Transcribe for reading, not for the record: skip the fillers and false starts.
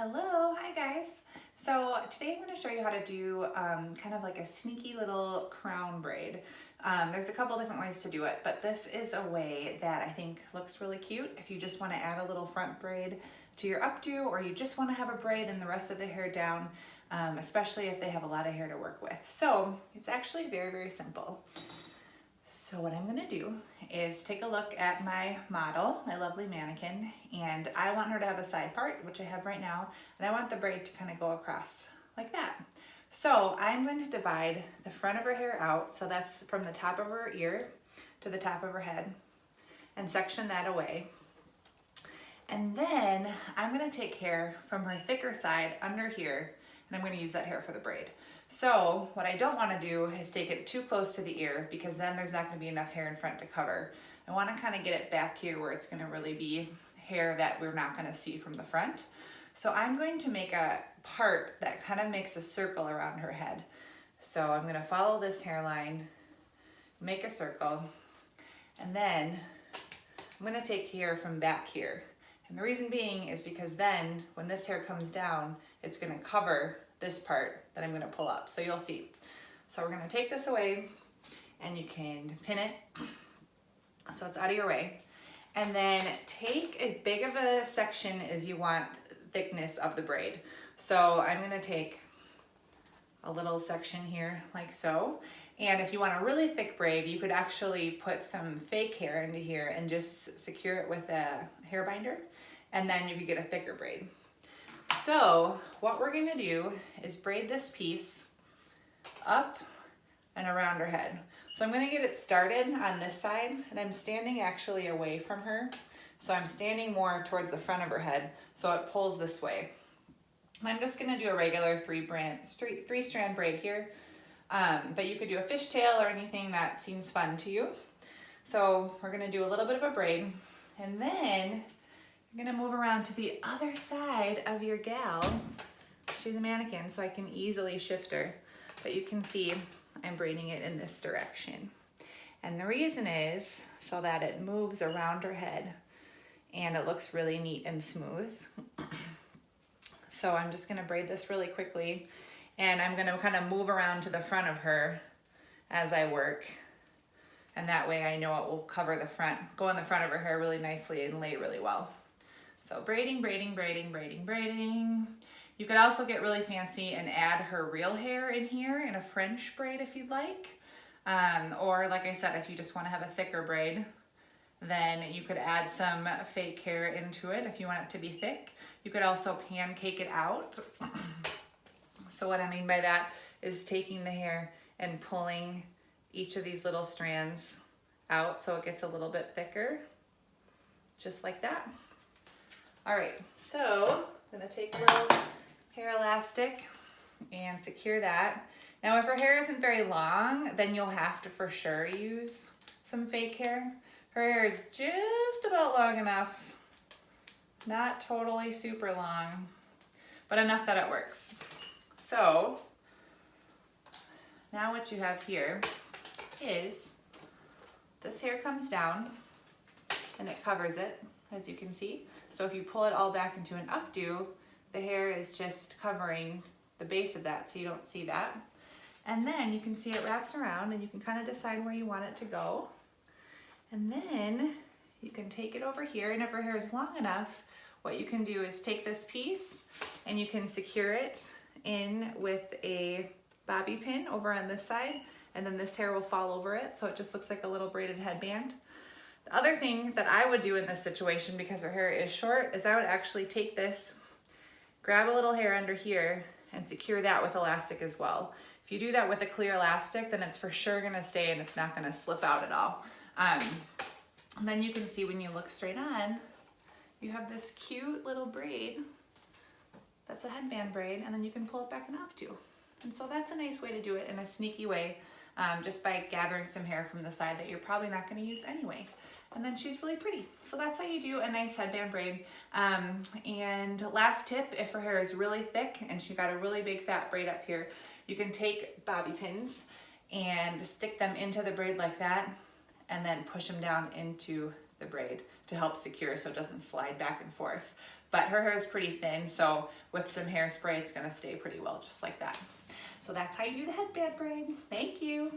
Hello, hi guys. So today I'm going to show you how to do kind of like a sneaky little crown braid. There's a couple different ways to do it, but this is a way that I think looks really cute if you just want to add a little front braid to your updo, or you just want to have a braid and the rest of the hair down, especially if they have a lot of hair to work with. So it's actually very, very simple. So what I'm gonna do is take a look at my model, my lovely mannequin, and I want her to have a side part, which I have right now, and I want the braid to kind of go across like that. So I'm going to divide the front of her hair out, so that's from the top of her ear to the top of her head, and section that away. And then I'm gonna take hair from her thicker side under here, and I'm gonna use that hair for the braid. So what I don't want to do is take it too close to the ear, because then there's not going to be enough hair in front to cover. I want to kind of get it back here where it's going to really be hair that we're not going to see from the front. So I'm going to make a part that kind of makes a circle around her head. So I'm going to follow this hairline, make a circle, and then I'm going to take hair from back here. And the reason being is because then when this hair comes down, it's going to cover this part that I'm going to pull up. So you'll see. So we're going to take this away, and you can pin it so it's out of your way. And then take as big of a section as you want thickness of the braid. So I'm going to take a little section here like so. And if you want a really thick braid, you could actually put some fake hair into here and just secure it with a hair binder, and then you could get a thicker braid. So what we're gonna do is braid this piece up and around her head. So I'm gonna get it started on this side, and I'm standing actually away from her. So I'm standing more towards the front of her head, so it pulls this way. And I'm just gonna do a regular three-strand braid here, but you could do a fishtail or anything that seems fun to you. So we're gonna do a little bit of a braid, and then I'm gonna move around to the other side of your gal. She's a mannequin, so I can easily shift her, but you can see I'm braiding it in this direction. And the reason is so that it moves around her head and it looks really neat and smooth. So I'm just gonna braid this really quickly, and I'm gonna kind of move around to the front of her as I work. And that way I know it will cover the front, go in the front of her hair really nicely and lay really well. So braiding, braiding, braiding, braiding, braiding. You could also get really fancy and add her real hair in here in a French braid if you'd like. Or like I said, if you just want to have a thicker braid, then you could add some fake hair into it if you want it to be thick. You could also pancake it out. So what I mean by that is taking the hair and pulling each of these little strands out so it gets a little bit thicker, just like that. All right, so I'm gonna take a little hair elastic and secure that. Now if her hair isn't very long, then you'll have to for sure use some fake hair. Her hair is just about long enough, not totally super long, but enough that it works. So now what you have here is this hair comes down and it covers it, as you can see. So if you pull it all back into an updo, the hair is just covering the base of that, so you don't see that. And then you can see it wraps around, and you can kind of decide where you want it to go. And then you can take it over here, and if her hair is long enough, what you can do is take this piece and you can secure it in with a bobby pin over on this side, and then this hair will fall over it, so it just looks like a little braided headband. The other thing that I would do in this situation, because her hair is short, is I would actually take this, grab a little hair under here, and secure that with elastic as well. If you do that with a clear elastic, then it's for sure gonna stay and it's not gonna slip out at all. And then you can see when you look straight on, you have this cute little braid that's a headband braid, and then you can pull it back and updo. And so that's a nice way to do it in a sneaky way, just by gathering some hair from the side that you're probably not gonna use anyway. And then she's really pretty. So that's how you do a nice headband braid. And last tip, if her hair is really thick and she got a really big fat braid up here, you can take bobby pins and stick them into the braid like that, and then push them down into the braid to help secure so it doesn't slide back and forth. but her hair is pretty thin, so with some hairspray, it's gonna stay pretty well just like that. So that's how you do the headband braid. Thank you.